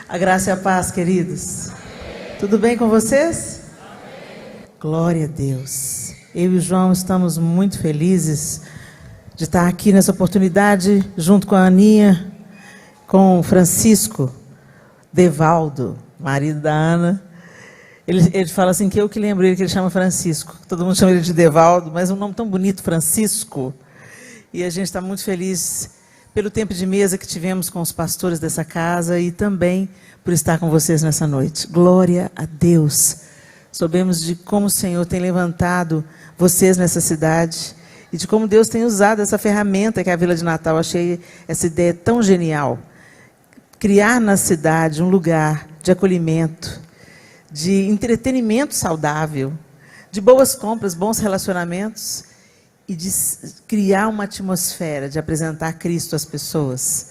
A graça e a paz, queridos. Tudo bem com vocês? Glória a Deus. Eu e o João estamos muito felizes de estar aqui nessa oportunidade, junto com a Aninha, com o Francisco Devaldo, marido da Ana. Ele fala assim, que eu que lembro ele, que ele chama Francisco. Todo mundo chama ele de Devaldo, mas é um nome tão bonito, Francisco. E a gente está muito feliz pelo tempo de mesa que tivemos com os pastores dessa casa e também por estar com vocês nessa noite. Glória a Deus. Soubemos de como o Senhor tem levantado vocês nessa cidade e de como Deus tem usado essa ferramenta que é a Vila de Natal. Achei essa ideia tão genial. Criar na cidade um lugar de acolhimento, de entretenimento saudável, de boas compras, bons relacionamentos e de criar uma atmosfera de apresentar Cristo às pessoas,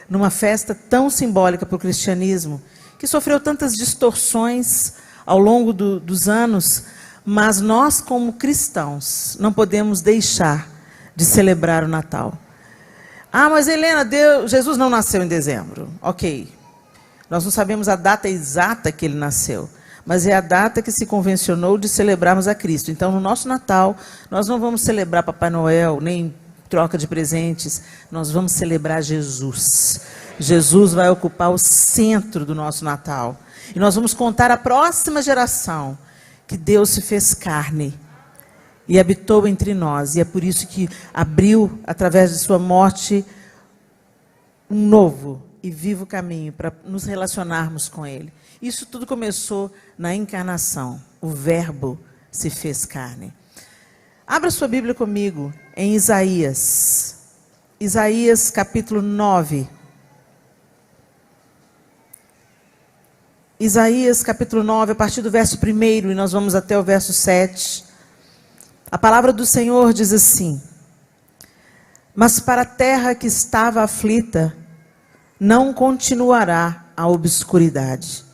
numa festa tão simbólica para o cristianismo, que sofreu tantas distorções ao longo dos anos, mas nós, como cristãos, não podemos deixar de celebrar o Natal. Ah, mas Helena, Jesus não nasceu em dezembro. Ok, nós não sabemos a data exata que ele nasceu, mas é a data que se convencionou de celebrarmos a Cristo. Então, no nosso Natal, nós não vamos celebrar Papai Noel, nem troca de presentes, nós vamos celebrar Jesus. Jesus vai ocupar o centro do nosso Natal. E nós vamos contar à próxima geração que Deus se fez carne e habitou entre nós. E é por isso que abriu, através de sua morte, um novo e vivo caminho para nos relacionarmos com Ele. Isso tudo começou na encarnação. O Verbo se fez carne. Abra sua Bíblia comigo em Isaías. Isaías capítulo 9. Isaías capítulo 9, a partir do verso 1, e nós vamos até o verso 7. A palavra do Senhor diz assim: mas para a terra que estava aflita, não continuará a obscuridade.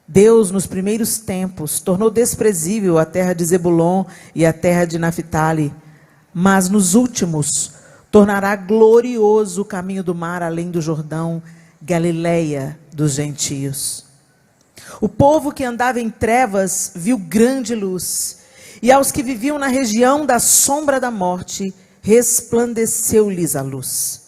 Deus, nos primeiros tempos, tornou desprezível a terra de Zebulon e a terra de Naphtali, mas nos últimos tornará glorioso o caminho do mar além do Jordão, Galileia dos gentios. O povo que andava em trevas viu grande luz, e aos que viviam na região da sombra da morte, resplandeceu-lhes a luz.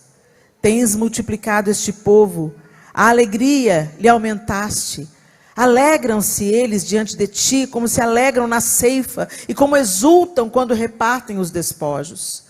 Tens multiplicado este povo, a alegria lhe aumentaste. Alegram-se eles diante de ti, como se alegram na ceifa, e como exultam quando repartem os despojos.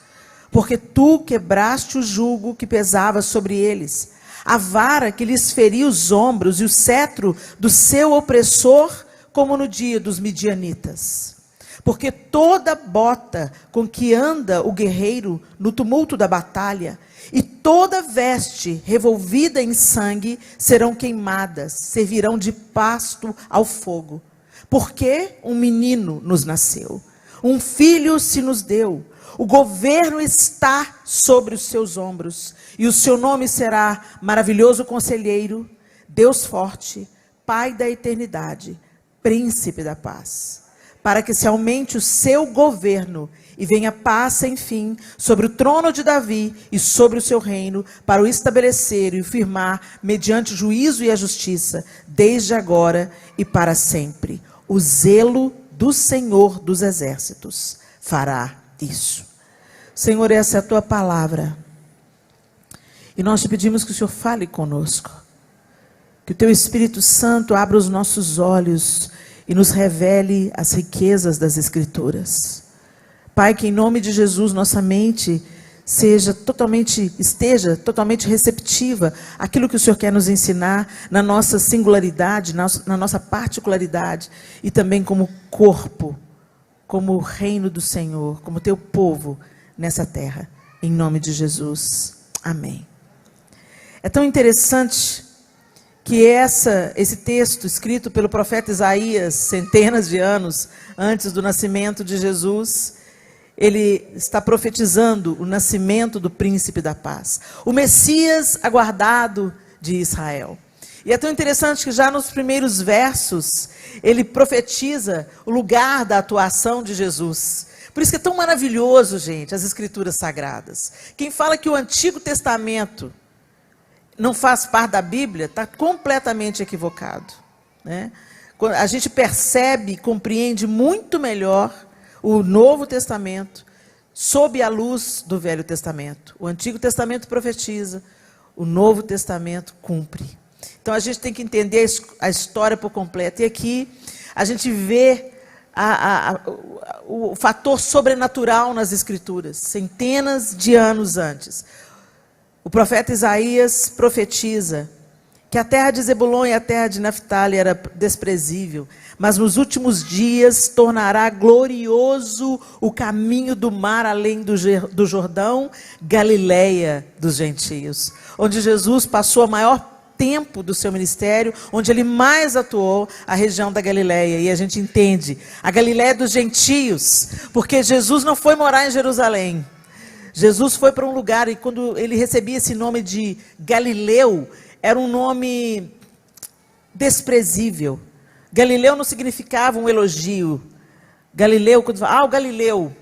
Porque tu quebraste o jugo que pesava sobre eles, a vara que lhes feria os ombros, e o cetro do seu opressor, como no dia dos midianitas. Porque toda bota com que anda o guerreiro no tumulto da batalha, e toda veste revolvida em sangue serão queimadas, servirão de pasto ao fogo. Porque um menino nos nasceu, um filho se nos deu, o governo está sobre os seus ombros, e o seu nome será Maravilhoso Conselheiro, Deus Forte, Pai da Eternidade, Príncipe da Paz. Para que se aumente o seu governo e venha paz sem fim sobre o trono de Davi e sobre o seu reino, para o estabelecer e o firmar mediante o juízo e a justiça, desde agora e para sempre. O zelo do Senhor dos Exércitos fará isso. Senhor, essa é a tua palavra. E nós te pedimos que o Senhor fale conosco. Que o teu Espírito Santo abra os nossos olhos e nos revele as riquezas das Escrituras. Pai, que em nome de Jesus nossa mente esteja totalmente receptiva àquilo que o Senhor quer nos ensinar na nossa singularidade, na nossa particularidade, e também como corpo, como o reino do Senhor, como teu povo nessa terra. Em nome de Jesus. Amém. É tão interessante que esse texto escrito pelo profeta Isaías, centenas de anos antes do nascimento de Jesus, ele está profetizando o nascimento do príncipe da paz, o Messias aguardado de Israel. E é tão interessante que já nos primeiros versos, ele profetiza o lugar da atuação de Jesus. Por isso que é tão maravilhoso, gente, as Escrituras Sagradas. Quem fala que o Antigo Testamento não faz parte da Bíblia, está completamente equivocado, né? A gente percebe e compreende muito melhor o Novo Testamento sob a luz do Velho Testamento. O Antigo Testamento profetiza, o Novo Testamento cumpre. Então a gente tem que entender a história por completo. E aqui a gente vê o fator sobrenatural nas Escrituras, centenas de anos antes. O profeta Isaías profetiza que a terra de Zebulon e a terra de Naftali era desprezível, mas nos últimos dias tornará glorioso o caminho do mar além do Jordão, Galileia dos gentios, onde Jesus passou o maior tempo do seu ministério, onde ele mais atuou, a região da Galileia. E a gente entende, a Galileia dos gentios, porque Jesus não foi morar em Jerusalém. Jesus foi para um lugar, e quando ele recebia esse nome de Galileu, era um nome desprezível. Galileu não significava um elogio. Galileu, quando fala, o Galileu,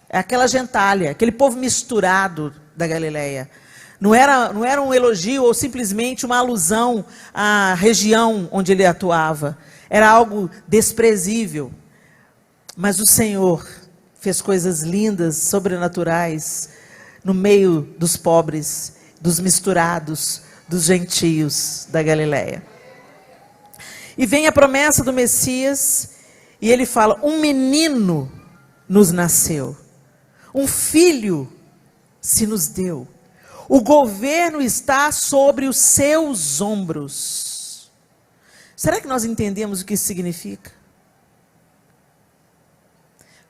é aquela gentalha, aquele povo misturado da Galileia. Não era um elogio ou simplesmente uma alusão à região onde ele atuava. Era algo desprezível. Mas o Senhor fez coisas lindas, sobrenaturais, no meio dos pobres, dos misturados, dos gentios da Galileia. E vem a promessa do Messias, e ele fala, um menino nos nasceu, um filho se nos deu, o governo está sobre os seus ombros. Será que nós entendemos o que isso significa?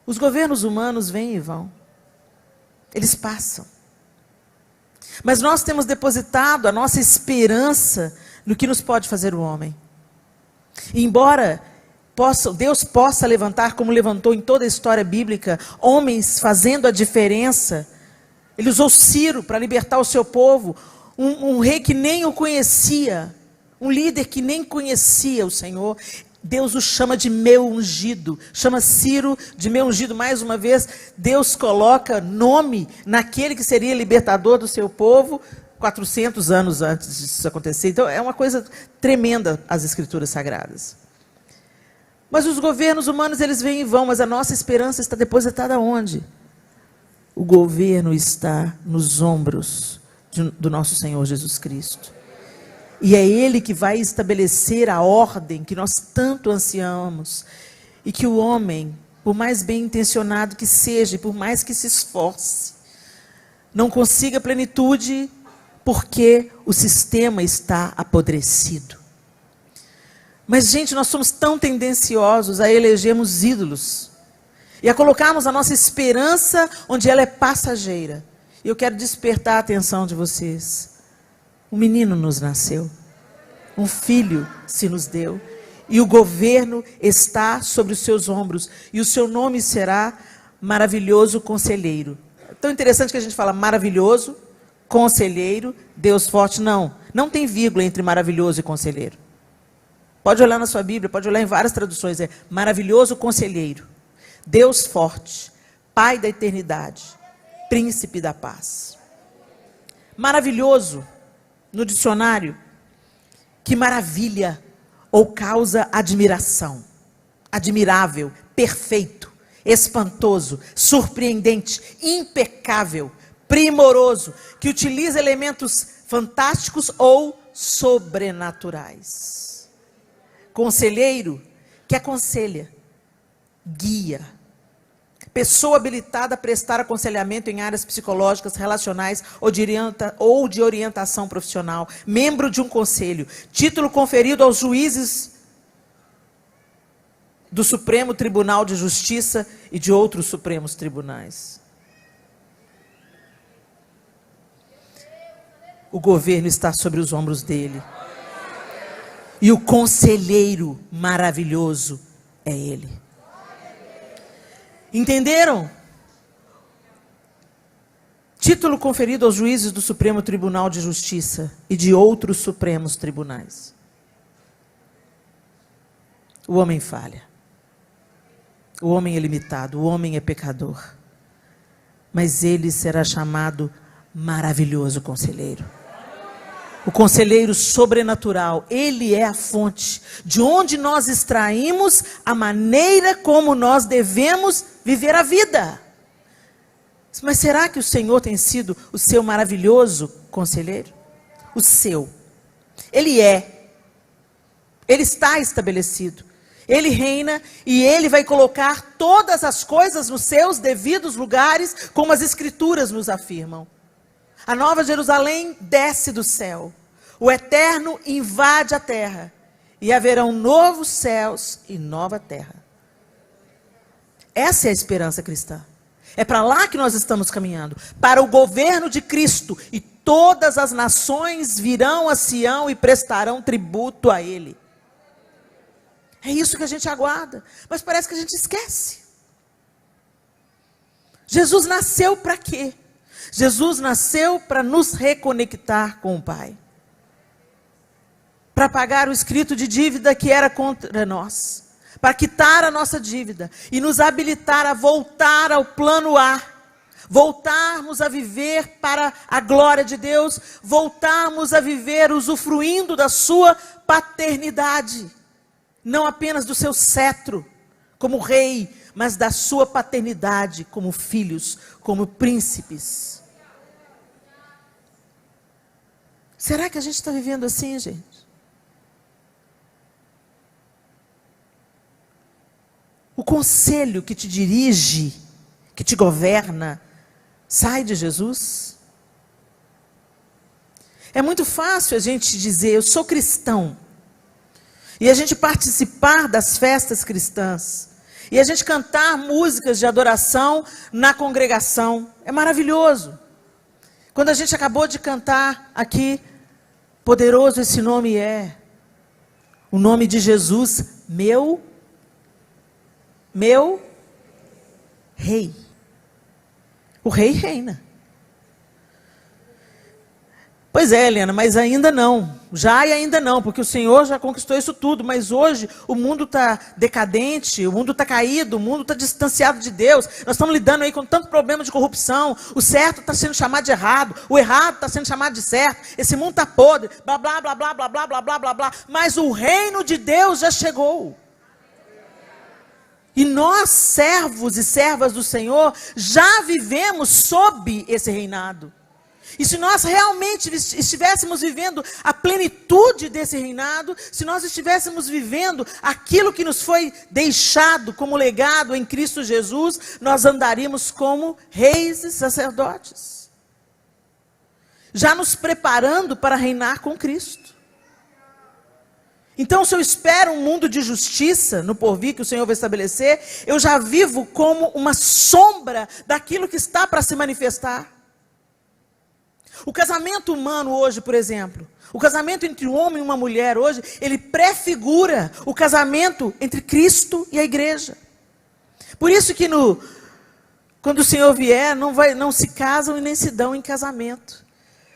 Os governos humanos vêm e vão, eles passam. Mas nós temos depositado a nossa esperança no que nos pode fazer o homem. E embora Deus possa levantar, como levantou em toda a história bíblica, homens fazendo a diferença, ele usou Ciro para libertar o seu povo, um rei que nem o conhecia, um líder que nem conhecia o Senhor. Deus o chama de meu ungido, chama Ciro de meu ungido. Mais uma vez, Deus coloca nome naquele que seria libertador do seu povo 400 anos antes disso acontecer. Então é uma coisa tremenda as Escrituras Sagradas. Mas os governos humanos, eles vêm e vão, mas a nossa esperança está depositada onde? O governo está nos ombros do nosso Senhor Jesus Cristo. E é Ele que vai estabelecer a ordem que nós tanto ansiamos. E que o homem, por mais bem intencionado que seja, e por mais que se esforce, não consiga plenitude, porque o sistema está apodrecido. Mas, gente, nós somos tão tendenciosos a elegermos ídolos. E a colocarmos a nossa esperança onde ela é passageira. E eu quero despertar a atenção de vocês. Um menino nos nasceu, um filho se nos deu, e o governo está sobre os seus ombros, e o seu nome será Maravilhoso Conselheiro. É tão interessante que a gente fala maravilhoso, conselheiro, Deus forte. Não tem vírgula entre maravilhoso e conselheiro. Pode olhar na sua Bíblia, pode olhar em várias traduções, é Maravilhoso Conselheiro, Deus forte, Pai da eternidade, Príncipe da paz. Maravilhoso, no dicionário, que maravilha ou causa admiração, admirável, perfeito, espantoso, surpreendente, impecável, primoroso, que utiliza elementos fantásticos ou sobrenaturais. Conselheiro, que aconselha, guia, pessoa habilitada a prestar aconselhamento em áreas psicológicas, relacionais ou de orientação profissional. Membro de um conselho. Título conferido aos juízes do Supremo Tribunal de Justiça e de outros supremos tribunais. O governo está sobre os ombros dele. E o conselheiro maravilhoso é ele. Entenderam? Título conferido aos juízes do Supremo Tribunal de Justiça e de outros supremos tribunais. O homem falha. O homem é limitado, o homem é pecador. Mas ele será chamado Maravilhoso Conselheiro. O conselheiro sobrenatural, ele é a fonte de onde nós extraímos a maneira como nós devemos viver a vida. Mas será que o Senhor tem sido o seu maravilhoso conselheiro? O seu. Ele é. Ele está estabelecido. Ele reina e ele vai colocar todas as coisas nos seus devidos lugares, como as Escrituras nos afirmam. A Nova Jerusalém desce do céu. O Eterno invade a terra. E haverão novos céus e nova terra. Essa é a esperança cristã. É para lá que nós estamos caminhando. Para o governo de Cristo. E todas as nações virão a Sião e prestarão tributo a Ele. É isso que a gente aguarda. Mas parece que a gente esquece. Jesus nasceu para quê? Jesus nasceu para nos reconectar com o Pai. Para pagar o escrito de dívida que era contra nós. Para quitar a nossa dívida. E nos habilitar a voltar ao plano A. Voltarmos a viver para a glória de Deus. Voltarmos a viver usufruindo da sua paternidade. Não apenas do seu cetro como rei, mas da sua paternidade como filhos, como príncipes. Será que a gente está vivendo assim, gente? O conselho que te dirige, que te governa, sai de Jesus? É muito fácil a gente dizer, eu sou cristão. E a gente participar das festas cristãs. E a gente cantar músicas de adoração na congregação. É maravilhoso. Quando a gente acabou de cantar aqui, poderoso esse nome é. O nome de Jesus, meu rei. O rei reina. Pois é, Helena, mas ainda não. Já e ainda não, porque o Senhor já conquistou isso tudo. Mas hoje o mundo está decadente, o mundo está caído, o mundo está distanciado de Deus. Nós estamos lidando aí com tanto problema de corrupção. O certo está sendo chamado de errado, o errado está sendo chamado de certo. Esse mundo está podre, blá, blá, blá, blá, blá, blá, blá, blá, blá, blá. Mas o reino de Deus já chegou. E nós, servos e servas do Senhor, já vivemos sob esse reinado. E se nós realmente estivéssemos vivendo a plenitude desse reinado, se nós estivéssemos vivendo aquilo que nos foi deixado como legado em Cristo Jesus, nós andaríamos como reis e sacerdotes. Já nos preparando para reinar com Cristo. Então, se eu espero um mundo de justiça no porvir que o Senhor vai estabelecer, eu já vivo como uma sombra daquilo que está para se manifestar. O casamento humano hoje, por exemplo, o casamento entre um homem e uma mulher hoje, ele prefigura o casamento entre Cristo e a igreja. Por isso que quando o Senhor vier, não se casam e nem se dão em casamento.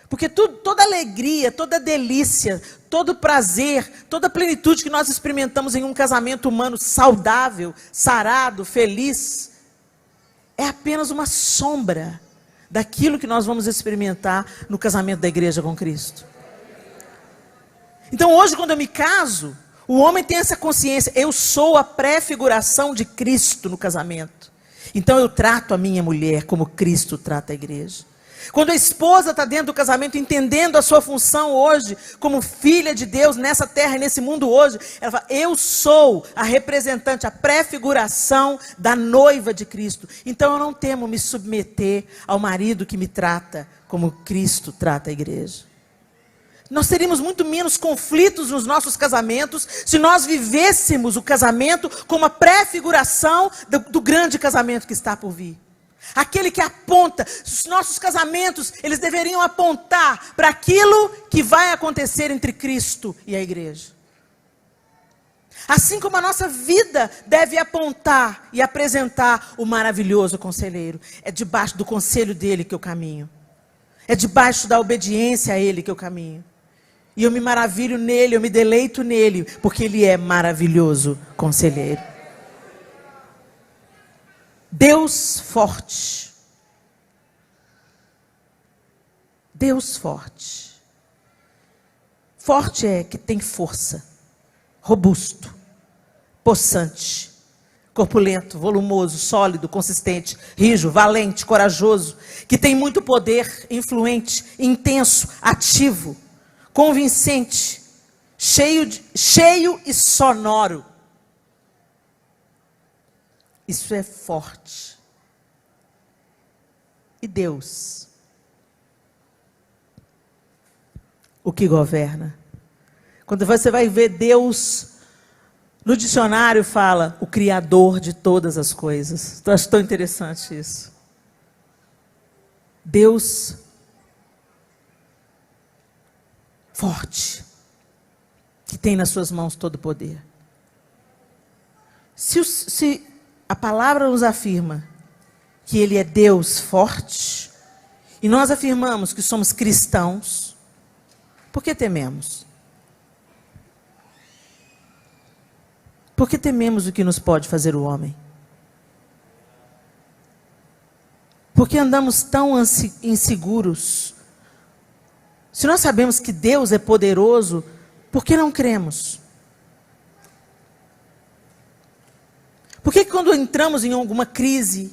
Porque toda alegria, toda delícia, todo prazer, toda plenitude que nós experimentamos em um casamento humano saudável, sarado, feliz, é apenas uma sombra daquilo que nós vamos experimentar no casamento da igreja com Cristo. Então hoje, quando eu me caso, o homem tem essa consciência, eu sou a prefiguração de Cristo no casamento. Então eu trato a minha mulher como Cristo trata a igreja. Quando a esposa está dentro do casamento, entendendo a sua função hoje, como filha de Deus, nessa terra e nesse mundo hoje, ela fala, eu sou a representante, a prefiguração da noiva de Cristo. Então eu não temo me submeter ao marido que me trata como Cristo trata a igreja. Nós teríamos muito menos conflitos nos nossos casamentos, se nós vivêssemos o casamento como a prefiguração do grande casamento que está por vir. Aquele que aponta, os nossos casamentos, eles deveriam apontar para aquilo que vai acontecer entre Cristo e a igreja. Assim como a nossa vida deve apontar e apresentar o maravilhoso conselheiro. É debaixo do conselho dele que eu caminho. É debaixo da obediência a ele que eu caminho. E eu me maravilho nele, eu me deleito nele, porque ele é maravilhoso conselheiro. Deus forte. Deus forte. Forte é que tem força, robusto, possante, corpulento, volumoso, sólido, consistente, rijo, valente, corajoso, que tem muito poder, influente, intenso, ativo, convincente, cheio e sonoro. Isso é forte. E Deus, o que governa? Quando você vai ver Deus no dicionário, fala o Criador de todas as coisas. Eu acho tão interessante isso. Deus forte, que tem nas suas mãos todo o poder. Se a palavra nos afirma que Ele é Deus forte, e nós afirmamos que somos cristãos, por que tememos? Por que tememos o que nos pode fazer o homem? Por que andamos tão inseguros? Se nós sabemos que Deus é poderoso, por que não cremos? Por que quando entramos em alguma crise,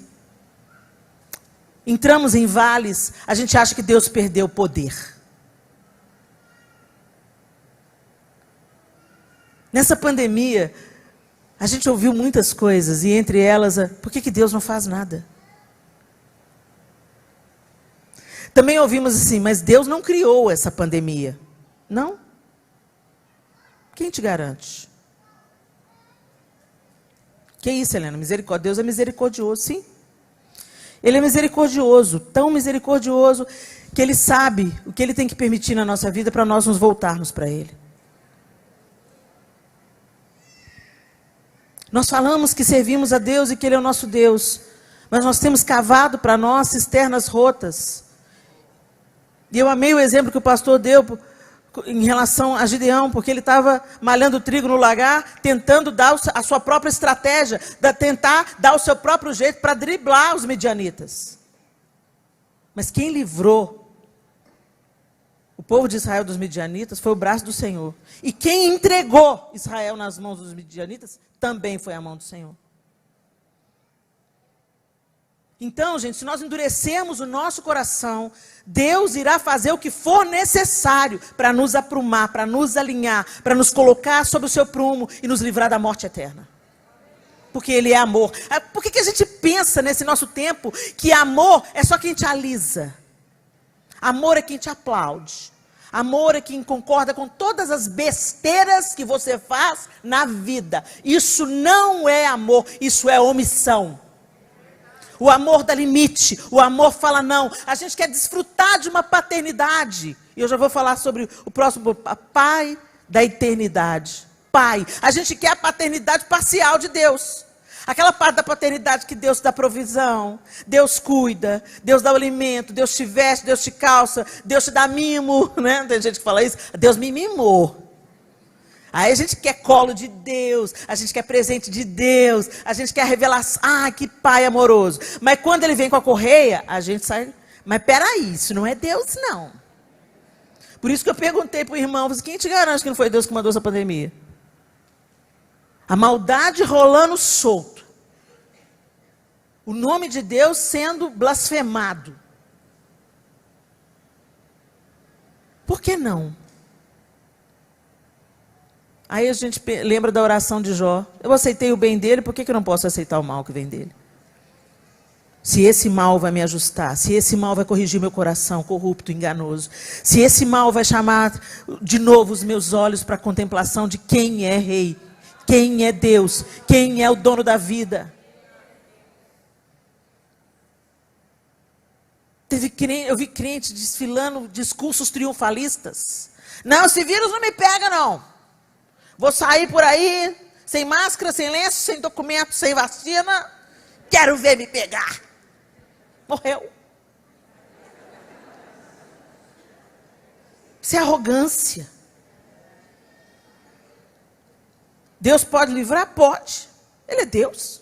entramos em vales, a gente acha que Deus perdeu o poder? Nessa pandemia, a gente ouviu muitas coisas, e entre elas, por que Deus não faz nada? Também ouvimos assim, mas Deus não criou essa pandemia. Não? Quem te garante? Que isso, Helena? Misericórdia. Deus é misericordioso, sim. Ele é misericordioso, tão misericordioso, que Ele sabe o que Ele tem que permitir na nossa vida para nós nos voltarmos para Ele. Nós falamos que servimos a Deus e que Ele é o nosso Deus, mas nós temos cavado para nós cisternas rotas. E eu amei o exemplo que o pastor deu em relação a Gideão, porque ele estava malhando trigo no lagar, tentando dar a sua própria estratégia, tentar dar o seu próprio jeito para driblar os midianitas. Mas quem livrou o povo de Israel dos midianitas foi o braço do Senhor. E quem entregou Israel nas mãos dos midianitas também foi a mão do Senhor. Então, gente, se nós endurecermos o nosso coração, Deus irá fazer o que for necessário para nos aprumar, para nos alinhar, para nos colocar sob o seu prumo e nos livrar da morte eterna. Porque Ele é amor. Por que a gente pensa nesse nosso tempo que amor é só quem te alisa? Amor é quem te aplaude. Amor é quem concorda com todas as besteiras que você faz na vida. Isso não é amor, isso é omissão. O amor dá limite, o amor fala não. A gente quer desfrutar de uma paternidade. E eu já vou falar sobre o próximo, pai da eternidade. Pai. A gente quer a paternidade parcial de Deus. Aquela parte da paternidade que Deus dá provisão, Deus cuida, Deus dá o alimento, Deus te veste, Deus te calça, Deus te dá mimo, né? Tem gente que fala isso, Deus me mimou. Aí a gente quer colo de Deus, a gente quer presente de Deus, a gente quer revelação, que pai amoroso. Mas quando Ele vem com a correia, a gente sai, mas peraí, isso não é Deus não. Por isso que eu perguntei para o irmão, quem te garante que não foi Deus que mandou essa pandemia? A maldade rolando solto. O nome de Deus sendo blasfemado. Por que não? Aí a gente lembra da oração de Jó. Eu aceitei o bem dele, por que eu não posso aceitar o mal que vem dele? Se esse mal vai me ajustar, se esse mal vai corrigir meu coração corrupto, enganoso, se esse mal vai chamar de novo os meus olhos para a contemplação de quem é rei, quem é Deus, quem é o dono da vida. Eu vi crente desfilando discursos triunfalistas. Não, esse vírus não me pega não. Vou sair por aí, sem máscara, sem lenço, sem documento, sem vacina. Quero ver me pegar. Morreu. Isso é arrogância. Deus pode livrar? Pode. Ele é Deus.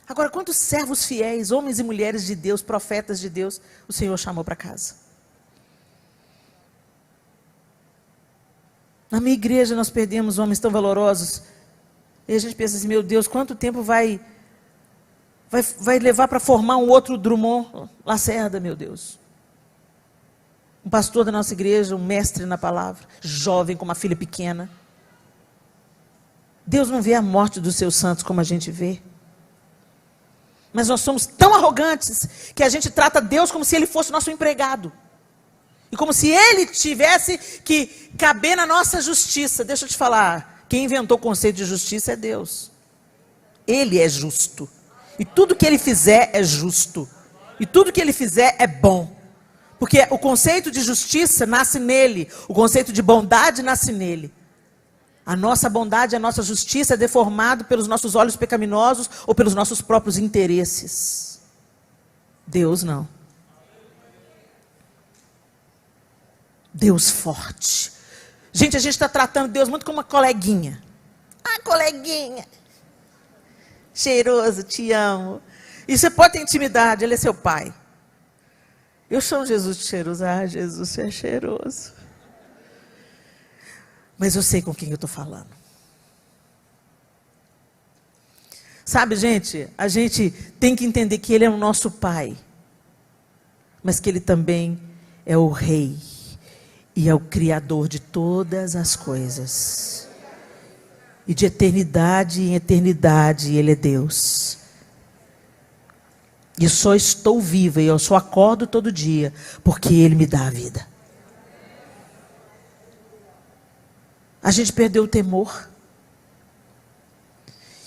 Agora, quantos servos fiéis, homens e mulheres de Deus, profetas de Deus, o Senhor chamou para casa? Na minha igreja nós perdemos homens tão valorosos. E a gente pensa assim, meu Deus, quanto tempo vai levar para formar um outro Drummond Lacerda, meu Deus. Um pastor da nossa igreja, um mestre na palavra, jovem com uma filha pequena. Deus não vê a morte dos seus santos como a gente vê. Mas nós somos tão arrogantes que a gente trata Deus como se Ele fosse nosso empregado. E como se Ele tivesse que caber na nossa justiça. Deixa eu te falar, quem inventou o conceito de justiça é Deus. Ele é justo. E tudo que Ele fizer é justo. E tudo que Ele fizer é bom. Porque o conceito de justiça nasce nele. O conceito de bondade nasce nele. A nossa bondade, a nossa justiça é deformado pelos nossos olhos pecaminosos ou pelos nossos próprios interesses. Deus não. Deus forte. Gente, a gente está tratando Deus muito como uma coleguinha. Ah, coleguinha. Cheiroso, te amo. E você pode ter intimidade, Ele é seu pai. Eu chamo Jesus de cheiroso. Ah, Jesus, você é cheiroso. Mas eu sei com quem eu estou falando. Sabe, gente, a gente tem que entender que Ele é o nosso Pai. Mas que Ele também é o Rei. E é o Criador de todas as coisas. E de eternidade em eternidade Ele é Deus. E só estou viva e eu só acordo todo dia porque Ele me dá a vida. A gente perdeu o temor.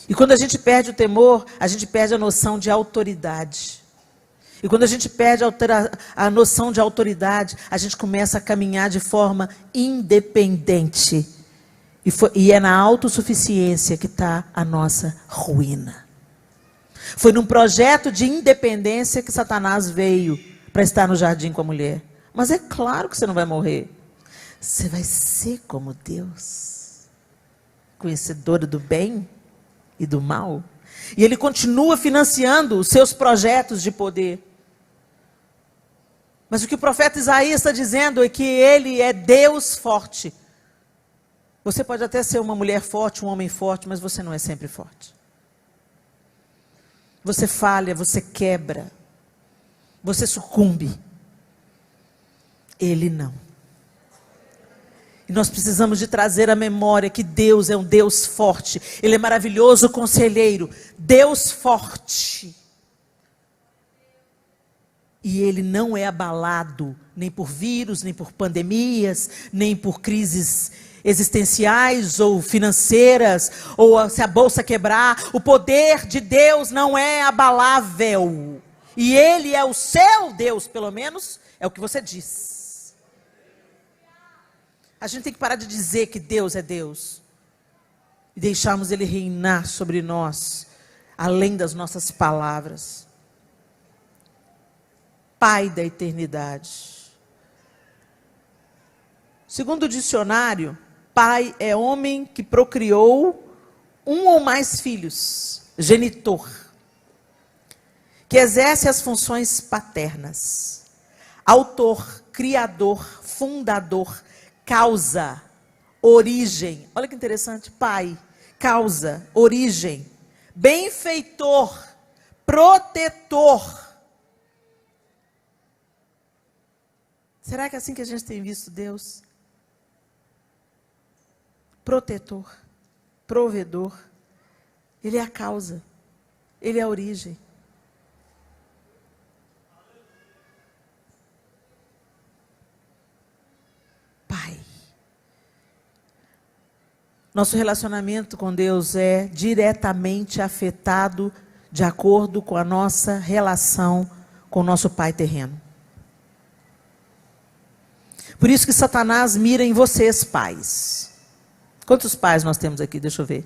E quando a gente perde o temor, a gente perde a noção de autoridade. E quando a gente perde a noção de autoridade, a gente começa a caminhar de forma independente. E é na autossuficiência que está a nossa ruína. Foi num projeto de independência que Satanás veio para estar no jardim com a mulher. Mas é claro que você não vai morrer. Você vai ser como Deus, conhecedora do bem e do mal. E Ele continua financiando os seus projetos de poder. Mas o que o profeta Isaías está dizendo é que Ele é Deus forte. Você pode até ser uma mulher forte, um homem forte, mas você não é sempre forte. Você falha, você quebra, você sucumbe. Ele não. E nós precisamos de trazer à memória que Deus é um Deus forte. Ele é maravilhoso conselheiro. Deus forte. E Ele não é abalado nem por vírus, nem por pandemias, nem por crises existenciais ou financeiras, ou se a bolsa quebrar. O poder de Deus não é abalável. E Ele é o seu Deus, pelo menos é o que você diz. A gente tem que parar de dizer que Deus é Deus. E deixarmos Ele reinar sobre nós, além das nossas palavras. Pai da eternidade. Segundo o dicionário, pai é homem que procriou um ou mais filhos, genitor, que exerce as funções paternas. Autor, criador, fundador, causa, origem. Olha que interessante, pai, causa, origem, benfeitor, protetor. Será que é assim que a gente tem visto Deus? Protetor, provedor. Ele é a causa, Ele é a origem. Pai. Nosso relacionamento com Deus é diretamente afetado de acordo com a nossa relação com o nosso Pai terreno. Por isso que Satanás mira em vocês, pais. Quantos pais nós temos aqui? Deixa eu ver.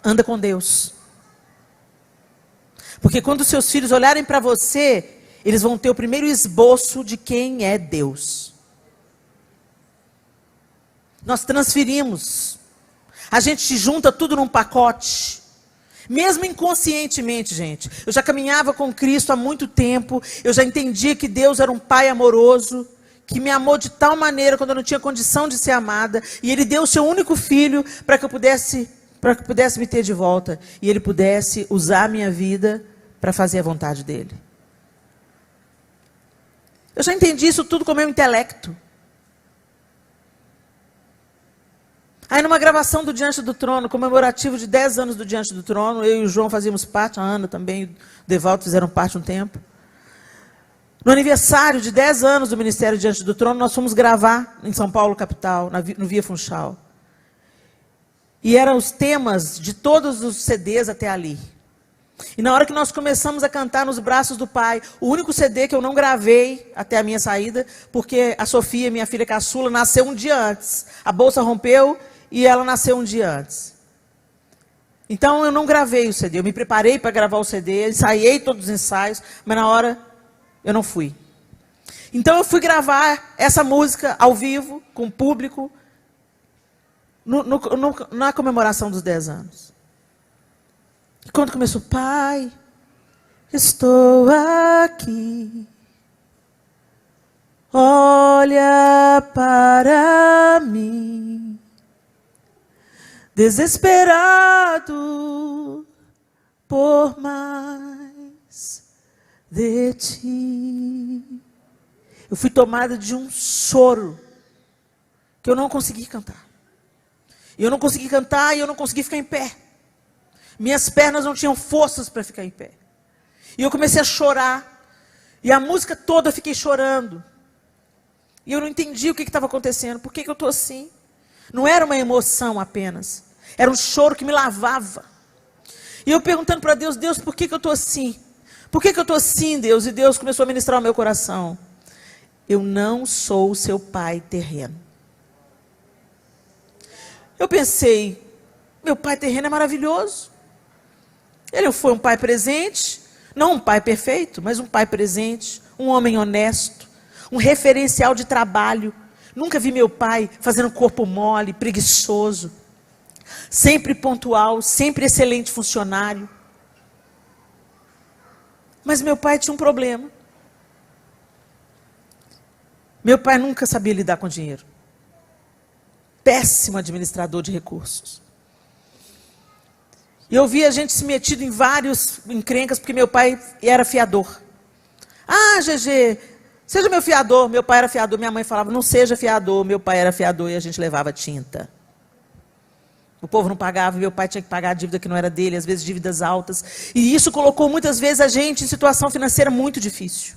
Anda com Deus. Porque quando os seus filhos olharem para você, eles vão ter o primeiro esboço de quem é Deus. Nós transferimos. A gente junta tudo num pacote. Mesmo inconscientemente, gente. Eu já caminhava com Cristo há muito tempo. Eu já entendia que Deus era um Pai amoroso, que me amou de tal maneira quando eu não tinha condição de ser amada, e Ele deu o seu único filho para que eu pudesse me ter de volta, e Ele pudesse usar a minha vida para fazer a vontade dEle. Eu já entendi isso tudo com o meu intelecto. Aí numa gravação do Diante do Trono, comemorativo de 10 anos do Diante do Trono, eu e o João fazíamos parte, a Ana também, o Devaldo fizeram parte um tempo. No aniversário de 10 anos do Ministério Diante do Trono, nós fomos gravar em São Paulo, capital, no Via Funchal. E eram os temas de todos os CDs até ali. E na hora que nós começamos a cantar Nos Braços do Pai, o único CD que eu não gravei até a minha saída, porque a Sofia, minha filha caçula, nasceu um dia antes. A bolsa rompeu e ela nasceu um dia antes. Então eu não gravei o CD, eu me preparei para gravar o CD, ensaiei todos os ensaios, mas na hora eu não fui. Então eu fui gravar essa música ao vivo, com o público, na comemoração dos 10 anos. E quando começou, Pai, estou aqui, olha para mim, desesperado por mais de ti. Eu fui tomada de um choro que eu não consegui cantar. E eu não consegui cantar e eu não consegui ficar em pé. Minhas pernas não tinham forças para ficar em pé. E eu comecei a chorar. E a música toda eu fiquei chorando. E eu não entendi o que estava acontecendo. Por que eu estou assim? Não era uma emoção apenas. Era um choro que me lavava. E eu perguntando para Deus, Deus, por que eu estou assim? Por que eu estou assim, Deus? E Deus começou a ministrar o meu coração. Eu não sou o seu pai terreno. Eu pensei, meu pai terreno é maravilhoso. Ele foi um pai presente, não um pai perfeito, mas um pai presente, um homem honesto, um referencial de trabalho. Nunca vi meu pai fazendo corpo mole, preguiçoso, sempre pontual, sempre excelente funcionário. Mas meu pai tinha um problema. Meu pai nunca sabia lidar com dinheiro. Péssimo administrador de recursos. E eu via a gente se metido em vários encrencas, porque meu pai era fiador. Ah, GG, seja meu fiador. Meu pai era fiador, minha mãe falava, não seja fiador. Meu pai era fiador e a gente levava tinta. O povo não pagava, meu pai tinha que pagar a dívida que não era dele, às vezes dívidas altas. E isso colocou muitas vezes a gente em situação financeira muito difícil.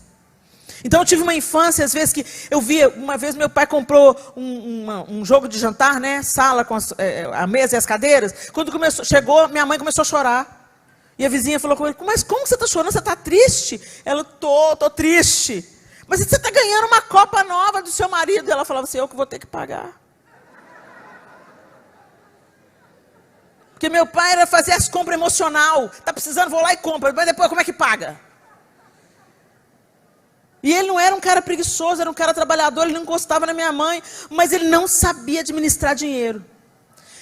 Então eu tive uma infância, às vezes que eu via, uma vez meu pai comprou um jogo de jantar, né, sala com a mesa e as cadeiras. Quando chegou, minha mãe começou a chorar. E a vizinha falou comigo, mas como você está chorando? Você está triste? Ela, tô triste. Mas você está ganhando uma copa nova do seu marido. E ela falava assim, eu que vou ter que pagar. Porque meu pai era fazer as compras emocional. Está precisando, vou lá e compra. Mas depois como é que paga? E ele não era um cara preguiçoso, era um cara trabalhador, ele não gostava da minha mãe, mas ele não sabia administrar dinheiro.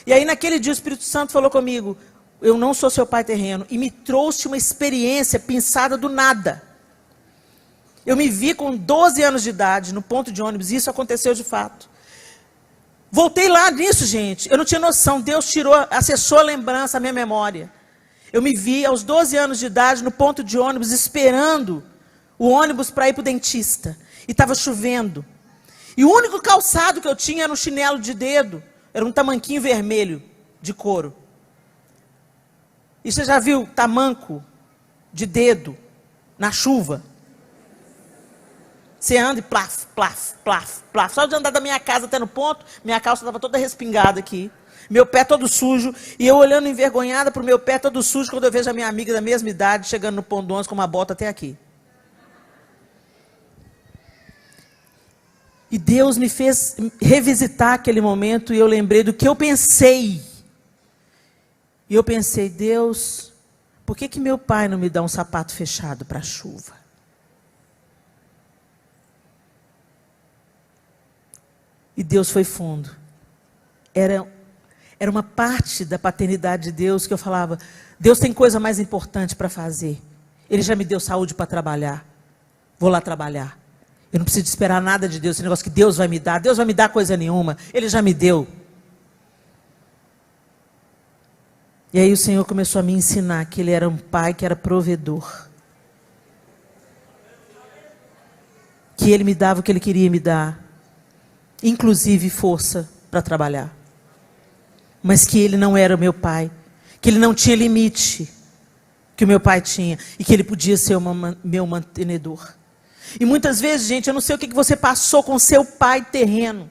E aí naquele dia o Espírito Santo falou comigo, eu não sou seu pai terreno, e me trouxe uma experiência pensada do nada. Eu me vi com 12 anos de idade, no ponto de ônibus, e isso aconteceu de fato. Voltei lá nisso, gente, eu não tinha noção, Deus acessou a lembrança, a minha memória. Eu me vi aos 12 anos de idade, no ponto de ônibus, esperando o ônibus para ir para o dentista. E estava chovendo. E o único calçado que eu tinha era um chinelo de dedo. Era um tamanquinho vermelho, de couro. E você já viu tamanco de dedo na chuva? Você anda e plaf, plaf, plaf, plaf. Só de andar da minha casa até no ponto, minha calça estava toda respingada aqui. Meu pé todo sujo. E eu olhando envergonhada para o meu pé todo sujo, quando eu vejo a minha amiga da mesma idade chegando no ponto do ônibus com uma bota até aqui. E Deus me fez revisitar aquele momento e eu lembrei do que eu pensei. E eu pensei, Deus, por que meu pai não me dá um sapato fechado para a chuva? E Deus foi fundo. Era uma parte da paternidade de Deus que eu falava, Deus tem coisa mais importante para fazer. Ele já me deu saúde para trabalhar. Vou lá trabalhar. Eu não preciso esperar nada de Deus, esse negócio que Deus vai me dar. Deus vai me dar coisa nenhuma, Ele já me deu. E aí o Senhor começou a me ensinar que Ele era um pai que era provedor. Que Ele me dava o que Ele queria me dar. Inclusive força para trabalhar. Mas que Ele não era o meu pai. Que Ele não tinha limite que o meu pai tinha. E que Ele podia ser meu mantenedor. E muitas vezes, gente, eu não sei o que você passou com seu pai terreno.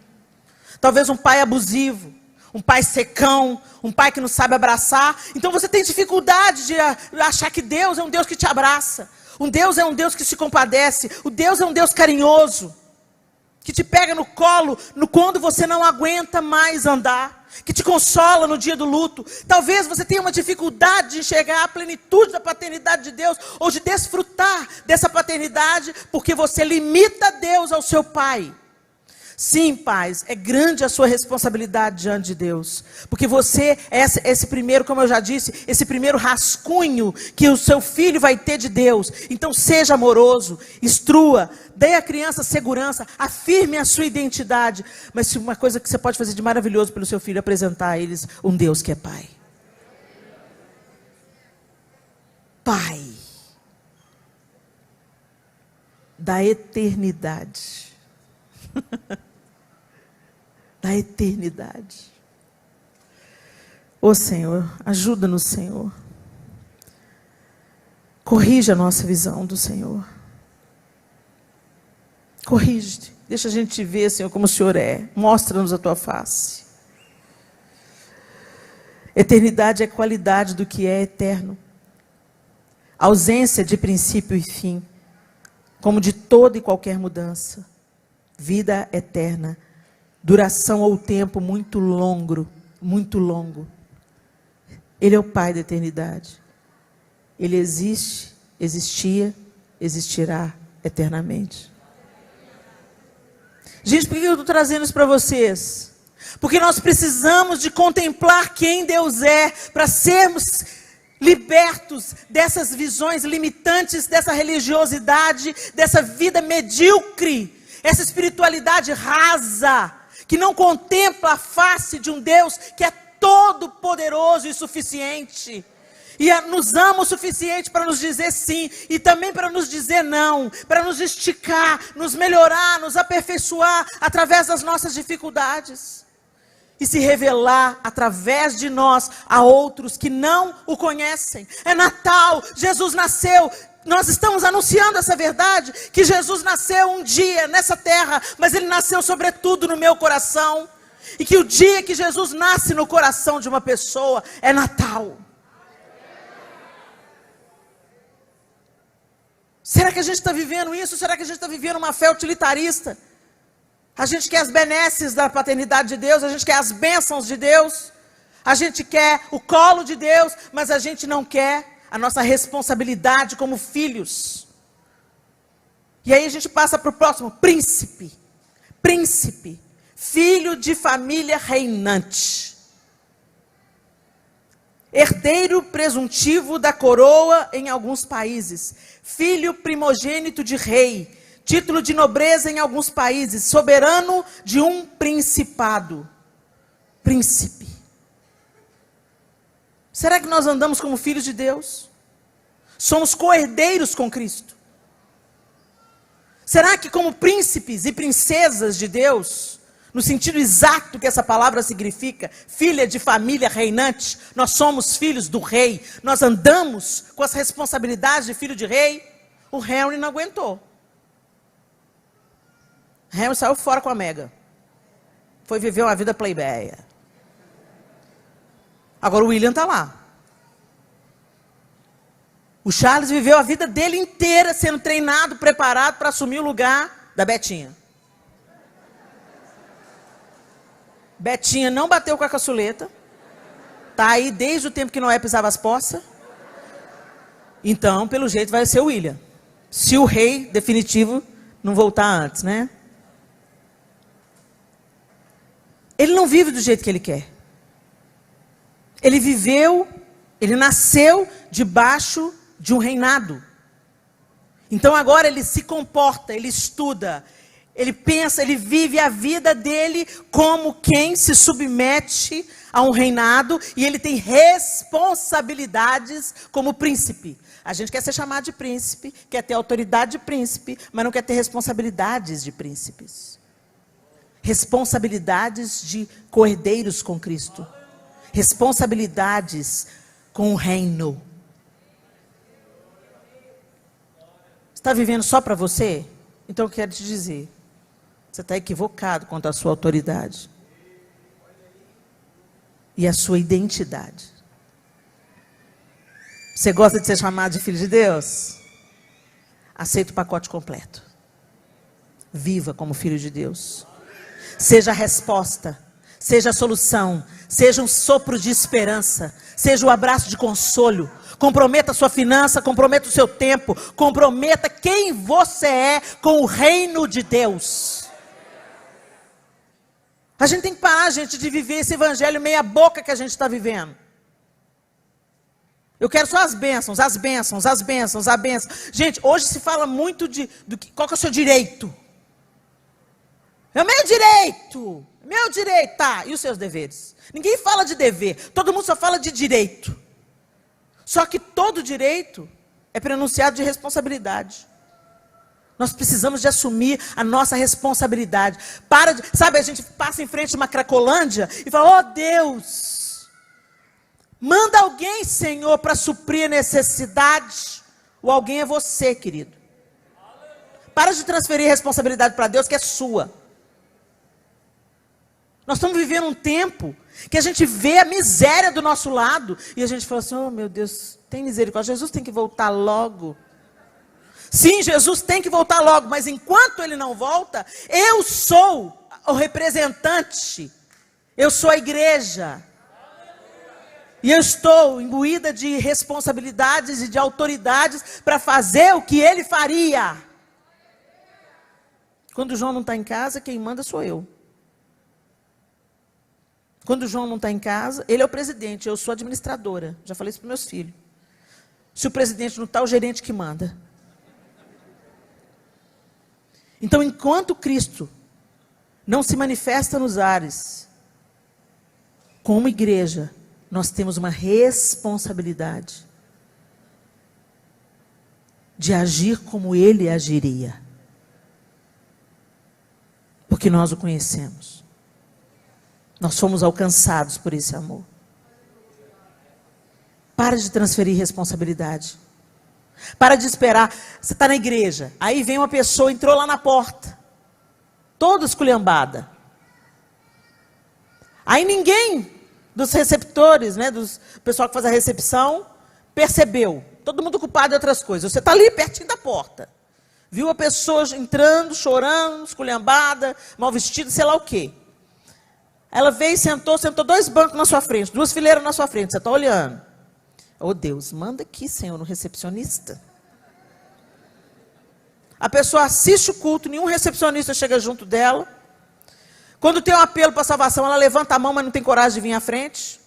Talvez um pai abusivo. Um pai secão, um pai que não sabe abraçar. Então você tem dificuldade de achar que Deus é um Deus que te abraça. Um Deus é um Deus que se compadece. O Deus é um Deus carinhoso. Que te pega no colo quando você não aguenta mais andar. Que te consola no dia do luto. Talvez você tenha uma dificuldade de enxergar a plenitude da paternidade de Deus. Ou de desfrutar dessa paternidade. Porque você limita Deus ao seu pai. Sim, pais, é grande a sua responsabilidade diante de Deus. Porque você é esse primeiro, como eu já disse, esse primeiro rascunho que o seu filho vai ter de Deus. Então seja amoroso, instrua, dê à criança segurança, afirme a sua identidade. Mas uma coisa que você pode fazer de maravilhoso pelo seu filho é apresentar a eles um Deus que é pai. Pai da eternidade. Da eternidade. Ô Senhor, ajuda-nos, Senhor. Corrige a nossa visão do Senhor. Corrige. Deixa a gente ver, Senhor, como o Senhor é. Mostra-nos a tua face. Eternidade é qualidade do que é eterno. Ausência de princípio e fim, como de toda e qualquer mudança. Vida eterna. Duração ou tempo muito longo, muito longo. Ele é o Pai da eternidade. Ele existe, existia, existirá eternamente. Gente, por que eu estou trazendo isso para vocês? Porque nós precisamos de contemplar quem Deus é, para sermos libertos dessas visões limitantes, dessa religiosidade, dessa vida medíocre, essa espiritualidade rasa, que não contempla a face de um Deus que é todo poderoso e suficiente. E nos ama o suficiente para nos dizer sim, e também para nos dizer não, para nos esticar, nos melhorar, nos aperfeiçoar através das nossas dificuldades. E se revelar através de nós a outros que não o conhecem. É Natal, Jesus nasceu. Nós estamos anunciando essa verdade, que Jesus nasceu um dia nessa terra, mas Ele nasceu sobretudo no meu coração. E que o dia que Jesus nasce no coração de uma pessoa é Natal. Será que a gente está vivendo isso? Será que a gente está vivendo uma fé utilitarista? A gente quer as benesses da paternidade de Deus, a gente quer as bênçãos de Deus, a gente quer o colo de Deus, mas a gente não quer a nossa responsabilidade como filhos. E aí a gente passa para o próximo, príncipe. Príncipe, filho de família reinante. Herdeiro presuntivo da coroa em alguns países. Filho primogênito de rei. Título de nobreza em alguns países. Soberano de um principado. Príncipe. Será que nós andamos como filhos de Deus? Somos co-herdeiros com Cristo? Será que como príncipes e princesas de Deus, no sentido exato que essa palavra significa, filha de família reinante, nós somos filhos do rei, nós andamos com as responsabilidades de filho de rei? O Henry não aguentou. Henry saiu fora com a Meghan. Foi viver uma vida plebeia. Agora o William está lá. O Charles viveu a vida dele inteira sendo treinado, preparado para assumir o lugar da Betinha. Betinha não bateu com a caçuleta. Está aí desde o tempo que Noé pisava as poças. Então, pelo jeito, vai ser o William. Se o rei definitivo não voltar antes, né? Ele não vive do jeito que ele quer. Ele nasceu debaixo de um reinado. Então agora ele se comporta, ele estuda, ele pensa, ele vive a vida dele como quem se submete a um reinado e ele tem responsabilidades como príncipe. A gente quer ser chamado de príncipe, quer ter autoridade de príncipe, mas não quer ter responsabilidades de príncipes. Responsabilidades de cordeiros com Cristo. Responsabilidades com o reino. Está vivendo só para você? Então eu quero te dizer, você está equivocado quanto à sua autoridade e à sua identidade. Você gosta de ser chamado de filho de Deus? Aceita o pacote completo. Viva como filho de Deus. Seja a resposta, seja a solução, seja um sopro de esperança, seja o abraço de consolo. Comprometa a sua finança, comprometa o seu tempo, comprometa quem você é com o reino de Deus. A gente tem que parar, gente, de viver esse evangelho meia boca que a gente está vivendo. Eu quero só as bênçãos, as bênçãos, as bênçãos, as bênçãos. Gente, hoje se fala muito qual que é o seu direito. É o meu direito, tá, e os seus deveres? Ninguém fala de dever, todo mundo só fala de direito. Só que todo direito é prenunciado de responsabilidade. Nós precisamos de assumir a nossa responsabilidade. Sabe, a gente passa em frente a uma Cracolândia e fala, oh Deus, manda alguém, Senhor, para suprir a necessidade. O alguém é você, querido. Para de transferir a responsabilidade para Deus, que é sua. Nós estamos vivendo um tempo que a gente vê a miséria do nosso lado e a gente fala assim, oh meu Deus, tem misericórdia, Jesus tem que voltar logo. Sim, Jesus tem que voltar logo, mas enquanto ele não volta, eu sou o representante, eu sou a igreja. E eu estou imbuída de responsabilidades e de autoridades para fazer o que ele faria. Quando o João não está em casa, quem manda sou eu. Quando o João não está em casa, ele é o presidente, eu sou administradora. Já falei isso para meus filhos. Se o presidente não está, o gerente que manda. Então, enquanto Cristo não se manifesta nos ares, como igreja, nós temos uma responsabilidade de agir como Ele agiria. Porque nós o conhecemos. Nós fomos alcançados por esse amor. Para de transferir responsabilidade. Para de esperar. Você está na igreja. Aí vem uma pessoa, entrou lá na porta. Toda esculhambada. Aí ninguém dos receptores, né, do pessoal que faz a recepção, percebeu. Todo mundo ocupado em outras coisas. Você está ali pertinho da porta. Viu a pessoa entrando, chorando, esculhambada, mal vestida, sei lá o quê. Ela veio e sentou 2 bancos na sua frente, 2 fileiras na sua frente, você está olhando. Oh Deus, manda aqui, Senhor, no recepcionista. A pessoa assiste o culto, nenhum recepcionista chega junto dela. Quando tem um apelo para salvação, ela levanta a mão, mas não tem coragem de vir à frente.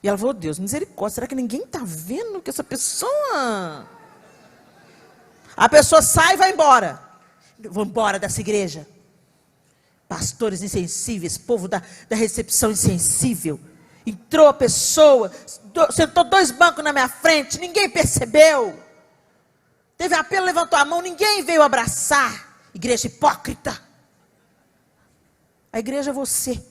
E ela falou, oh, Deus, misericórdia, será que ninguém está vendo que essa pessoa... A pessoa sai e vai embora. Vou embora dessa igreja. Pastores insensíveis, povo da recepção insensível. Entrou a pessoa, sentou 2 bancos na minha frente, ninguém percebeu. Teve apelo, levantou a mão, ninguém veio abraçar. Igreja hipócrita. A igreja é você.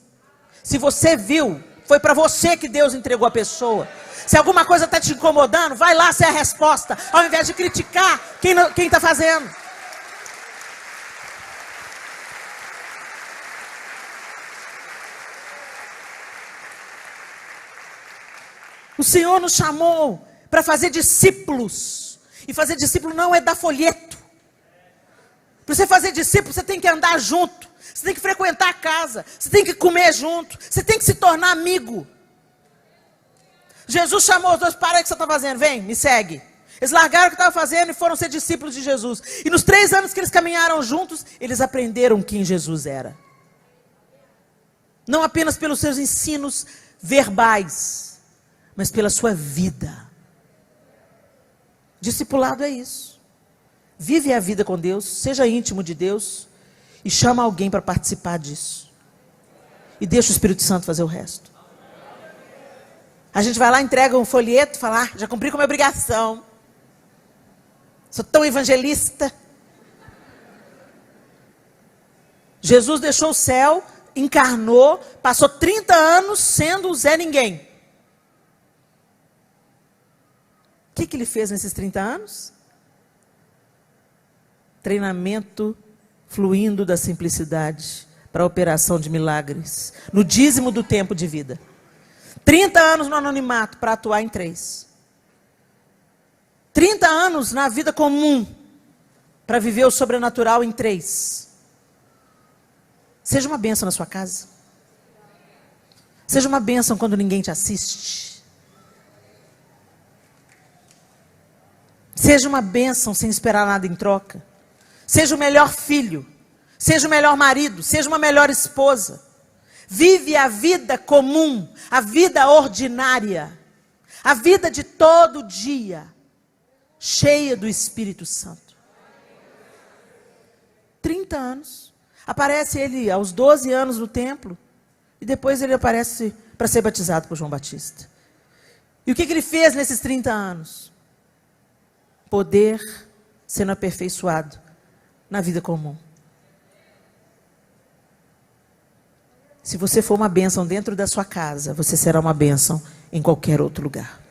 Se você viu, foi para você que Deus entregou a pessoa. Se alguma coisa está te incomodando, vai lá ser a resposta, ao invés de criticar quem está fazendo. O Senhor nos chamou para fazer discípulos. E fazer discípulo não é dar folheto. Para você fazer discípulo, você tem que andar junto. Você tem que frequentar a casa. Você tem que comer junto. Você tem que se tornar amigo. Jesus chamou os 2, para o que você está fazendo? Vem, me segue. Eles largaram o que estavam fazendo e foram ser discípulos de Jesus. E nos 3 anos que eles caminharam juntos, eles aprenderam quem Jesus era. Não apenas pelos seus ensinos verbais, mas pela sua vida. Discipulado é isso. Vive a vida com Deus, seja íntimo de Deus e chama alguém para participar disso. E deixa o Espírito Santo fazer o resto. A gente vai lá, entrega um folheto, fala, já cumpri com a minha obrigação. Sou tão evangelista. Jesus deixou o céu, encarnou, passou 30 anos sendo o Zé Ninguém. O que ele fez nesses 30 anos? Treinamento fluindo da simplicidade para a operação de milagres. No dízimo do tempo de vida. 30 anos no anonimato para atuar em 3. 30 anos na vida comum para viver o sobrenatural em 3. Seja uma bênção na sua casa. Seja uma bênção quando ninguém te assiste. Seja uma bênção sem esperar nada em troca. Seja o melhor filho. Seja o melhor marido. Seja uma melhor esposa. Vive a vida comum, a vida ordinária, a vida de todo dia, cheia do Espírito Santo. 30 anos. Aparece ele aos 12 anos no templo, e depois ele aparece para ser batizado por João Batista. E o que ele fez nesses 30 anos? Poder sendo aperfeiçoado na vida comum. Se você for uma bênção dentro da sua casa, você será uma bênção em qualquer outro lugar.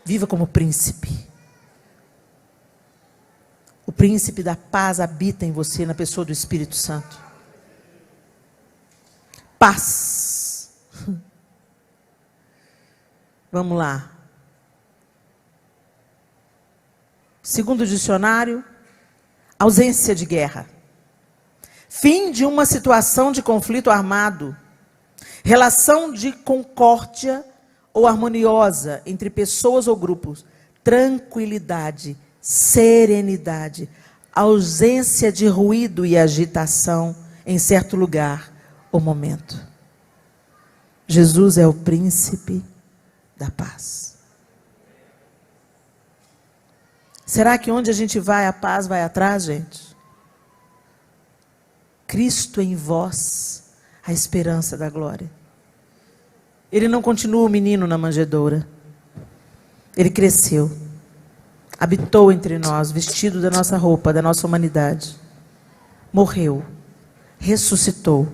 Viva como príncipe. O príncipe da paz habita em você, na pessoa do Espírito Santo. Paz. Vamos lá. Segundo o dicionário, ausência de guerra. Fim de uma situação de conflito armado. Relação de concórdia ou harmoniosa entre pessoas ou grupos. Tranquilidade, serenidade, ausência de ruído e agitação em certo lugar ou momento. Jesus é o príncipe da paz. Será que onde a gente vai, a paz vai atrás, gente? Cristo em vós, a esperança da glória. Ele não continua o menino na manjedoura. Ele cresceu. Habitou entre nós, vestido da nossa roupa, da nossa humanidade. Morreu. Ressuscitou.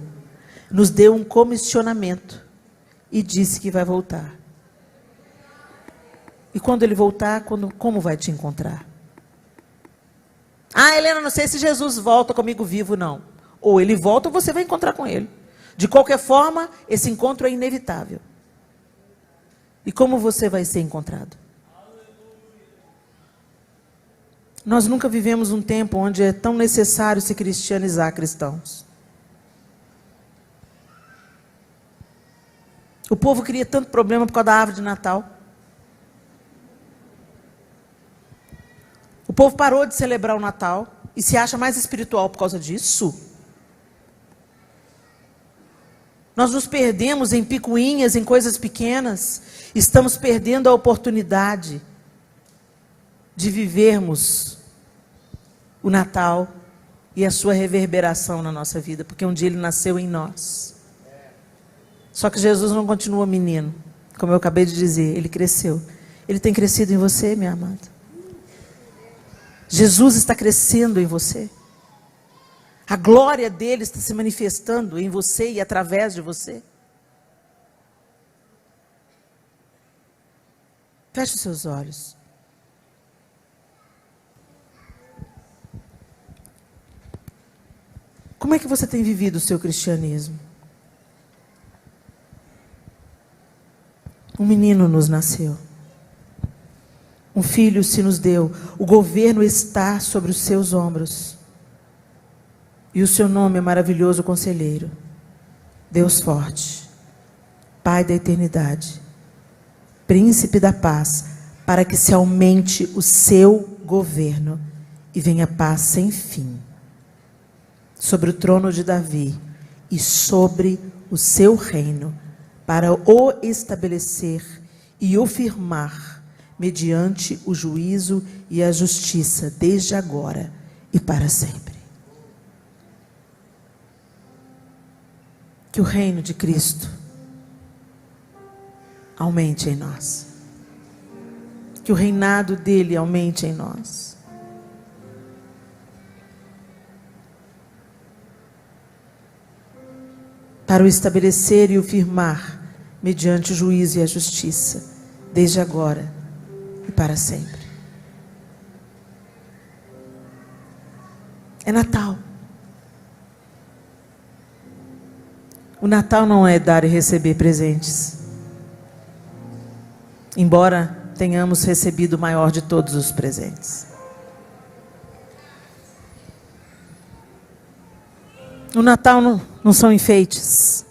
Nos deu um comissionamento. E disse que vai voltar. E quando ele voltar, como vai te encontrar? Helena, não sei se Jesus volta comigo vivo, não. Ou ele volta ou você vai encontrar com ele. De qualquer forma, esse encontro é inevitável. E como você vai ser encontrado? Nós nunca vivemos um tempo onde é tão necessário se cristianizar cristãos. O povo cria tanto problema por causa da árvore de Natal. O povo parou de celebrar o Natal e se acha mais espiritual por causa disso. Nós nos perdemos em picuinhas, em coisas pequenas. Estamos perdendo a oportunidade de vivermos o Natal e a sua reverberação na nossa vida, porque um dia ele nasceu em nós. Só que Jesus não continua menino, como eu acabei de dizer, ele cresceu. Ele tem crescido em você, minha amada. Jesus está crescendo em você. A glória dele está se manifestando em você e através de você. Feche os seus olhos. Como é que você tem vivido o seu cristianismo? Um menino nos nasceu. Um filho se nos deu. O governo está sobre os seus ombros. E o seu nome é maravilhoso conselheiro. Deus forte. Pai da eternidade. Príncipe da paz. Para que se aumente o seu governo. E venha paz sem fim. Sobre o trono de Davi. E sobre o seu reino. Para o estabelecer e o firmar. mediante o juízo e a justiça, desde agora e para sempre. Que o reino de Cristo aumente em nós. Que o reinado dele aumente em nós. Para o estabelecer e o firmar, mediante o juízo e a justiça, desde agora e para sempre. É Natal. O Natal não é dar e receber presentes. Embora tenhamos recebido o maior de todos os presentes. O Natal não são enfeites.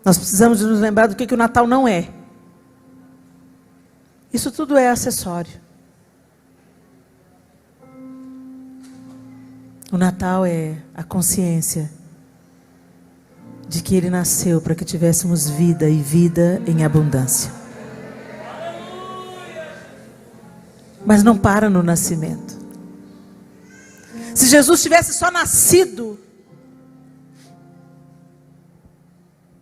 Nós precisamos de nos lembrar do que o Natal não é. Isso tudo é acessório. O Natal é a consciência de que Ele nasceu para que tivéssemos vida e vida em abundância. Mas não para no nascimento. Se Jesus tivesse só nascido,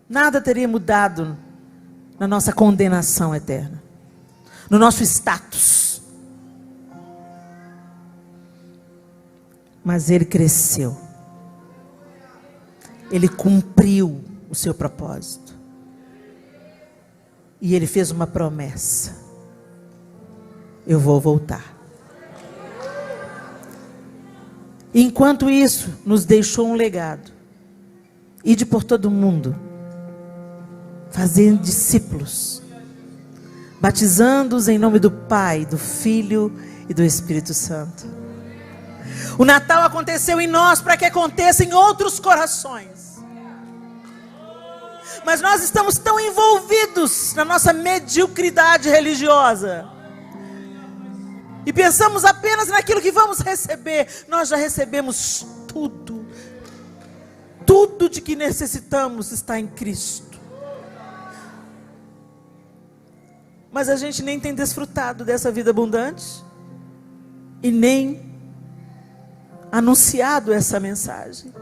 nada teria mudado na nossa condenação eterna, no nosso status. Mas Ele cresceu. Ele cumpriu o seu propósito. E Ele fez uma promessa: eu vou voltar. Enquanto isso, nos deixou um legado. Ide por todo o mundo, fazendo discípulos, batizando-os em nome do Pai, do Filho e do Espírito Santo. O Natal aconteceu em nós para que aconteça em outros corações. Mas nós estamos tão envolvidos na nossa mediocridade religiosa. E pensamos apenas naquilo que vamos receber. Nós já recebemos tudo. Tudo de que necessitamos está em Cristo. Mas a gente nem tem desfrutado dessa vida abundante. E nem anunciado essa mensagem.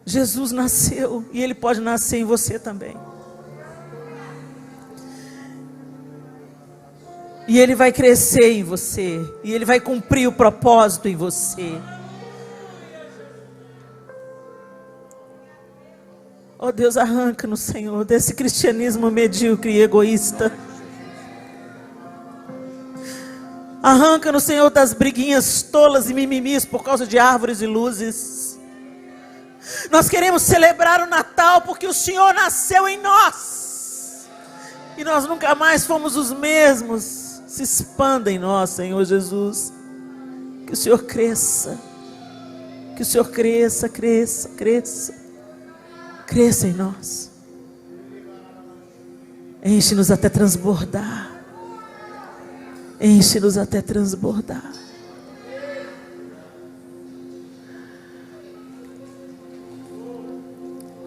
Jesus nasceu e Ele pode nascer em você também. E Ele vai crescer em você. E Ele vai cumprir o propósito em você. Oh Deus, arranca-nos, Senhor, desse cristianismo medíocre e egoísta. Arranca-nos, Senhor, das briguinhas tolas e mimimis por causa de árvores e luzes. Nós queremos celebrar o Natal porque o Senhor nasceu em nós. E nós nunca mais fomos os mesmos. Se expanda em nós, Senhor Jesus. Que o Senhor cresça. Que o Senhor cresça, cresça, cresça. Cresça em nós. Enche-nos até transbordar. Enche-nos até transbordar.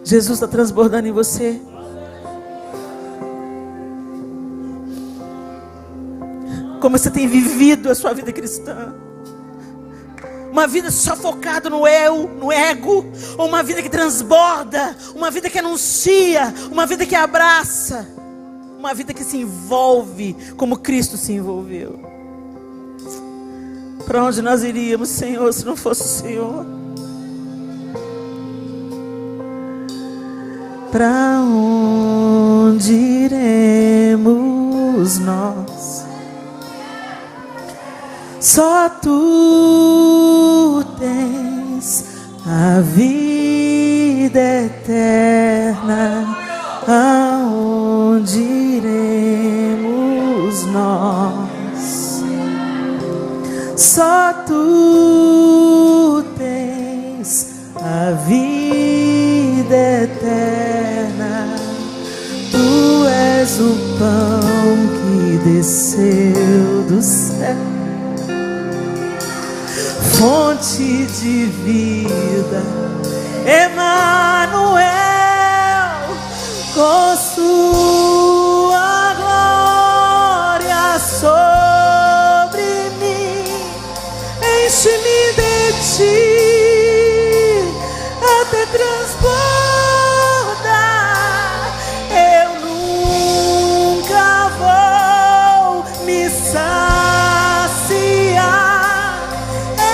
Jesus está transbordando em você. Como você tem vivido a sua vida cristã? Uma vida só focada no eu, no ego, ou uma vida que transborda, uma vida que anuncia, uma vida que abraça, uma vida que se envolve como Cristo se envolveu. Para onde nós iríamos, Senhor, se não fosse o Senhor? Para onde iremos nós? Só Tu tens a vida eterna. Aonde iremos nós? Só Tu tens a vida eterna. Tu és o pão que desceu do céu, fonte de vida Emanuel, com sua glória sobre mim, enche-me de ti até transborda. Eu nunca vou me saciar,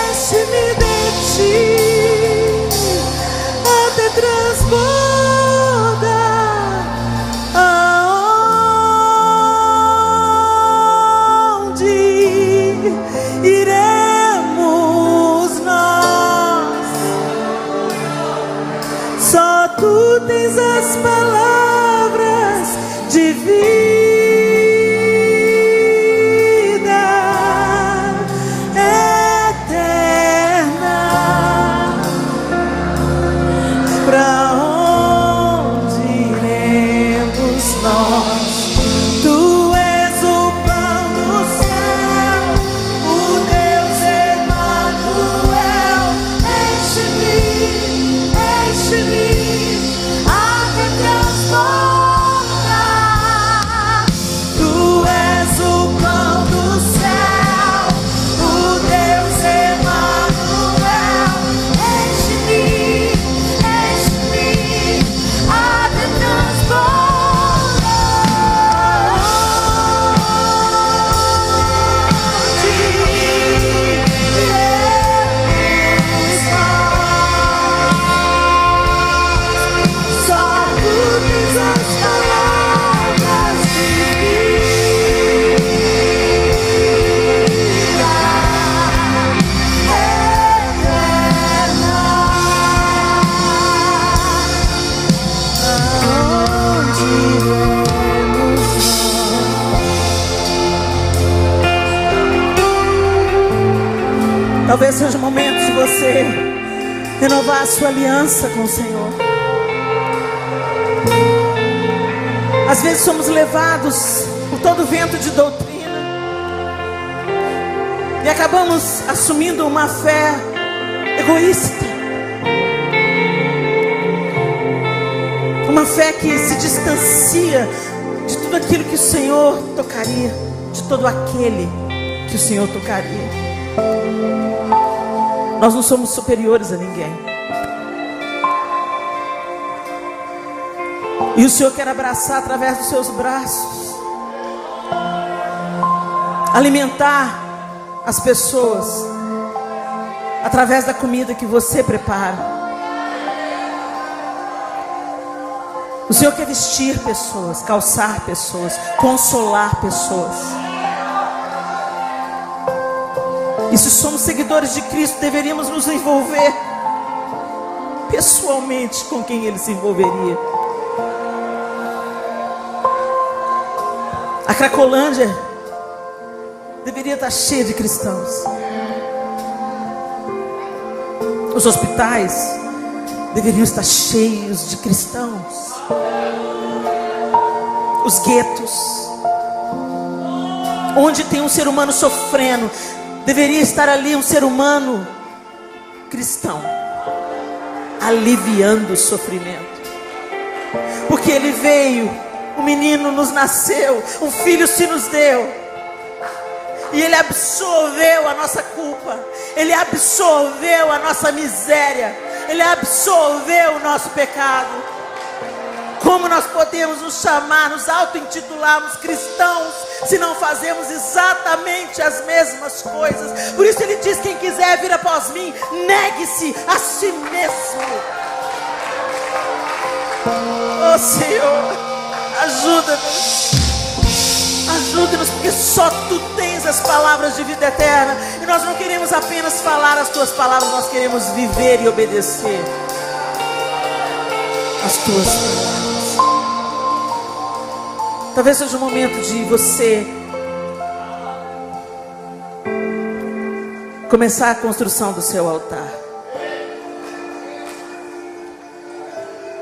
enche-me de ti até transborda. Aonde iremos nós? Só tu tens as palavras de vida eterna. Pra onde iremos nós? Tu és o pão do céu, o Deus Emanuel. Enche-me, enche-me até transborda. Tu és o pão do céu, o Deus Emanuel. Enche-me, enche-me até transborda. Onde iremos nós? Só tu tens as palavras de vida eterna. Aonde iremos nós? Talvez seja o momento de você renovar a sua aliança com o Senhor. Às vezes somos levados por todo vento de doutrina e acabamos assumindo uma fé egoísta, uma fé que se distancia de tudo aquilo que o Senhor tocaria, de todo aquele que o Senhor tocaria. Nós não somos superiores a ninguém. E o Senhor quer abraçar através dos seus braços, alimentar as pessoas através da comida que você prepara. O Senhor quer vestir pessoas, calçar pessoas, consolar pessoas. E se somos seguidores de Cristo, deveríamos nos envolver pessoalmente com quem Ele se envolveria. A Cracolândia deveria estar cheia de cristãos. Os hospitais deveriam estar cheios de cristãos. Os guetos, onde tem um ser humano sofrendo, deveria estar ali um ser humano cristão, aliviando o sofrimento. Porque Ele veio, um menino nos nasceu, um filho se nos deu, e Ele absorveu a nossa culpa, Ele absorveu a nossa miséria, Ele absorveu o nosso pecado. Como nós podemos nos chamar, nos auto-intitularmos cristãos, se não fazemos exatamente as mesmas coisas? Por isso Ele diz: quem quiser vir após mim, negue-se a si mesmo. Oh Senhor, ajuda-nos, ajuda-nos, porque só Tu tens as palavras de vida eterna, e nós não queremos apenas falar as Tuas palavras, nós queremos viver e obedecer as Tuas palavras. Talvez seja o momento de você começar a construção do seu altar.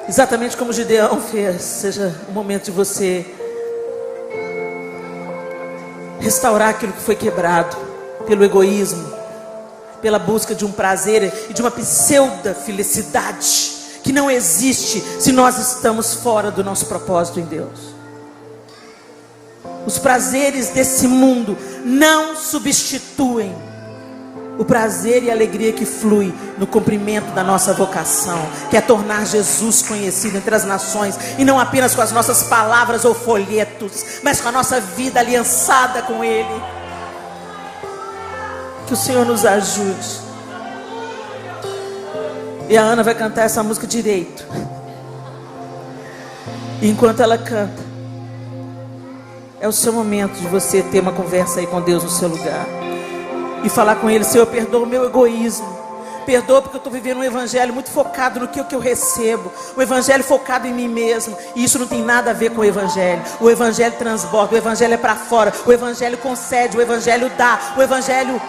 Exatamente como Gideão fez, seja o momento de você restaurar aquilo que foi quebrado pelo egoísmo, pela busca de um prazer e de uma pseudo felicidade que não existe se nós estamos fora do nosso propósito em Deus. Os prazeres desse mundo não substituem o prazer e a alegria que flui no cumprimento da nossa vocação, que é tornar Jesus conhecido entre as nações, e não apenas com as nossas palavras ou folhetos, mas com a nossa vida aliançada com Ele. Que o Senhor nos ajude. E a Ana vai cantar essa música direito. E enquanto ela canta, é o seu momento de você ter uma conversa aí com Deus no seu lugar e falar com Ele: Senhor, perdoa o meu egoísmo, perdoa porque eu estou vivendo um evangelho muito focado no que eu recebo, um evangelho focado em mim mesmo, e isso não tem nada a ver com o evangelho. O evangelho transborda, o evangelho é para fora, o evangelho concede, o evangelho dá, o evangelho,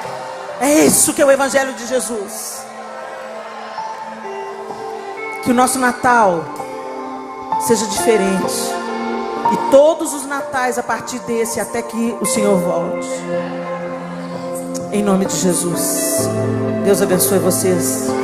é isso que é o evangelho de Jesus. Que o nosso Natal seja diferente, e todos os natais a partir desse, até que o Senhor volte. Em nome de Jesus. Deus abençoe vocês.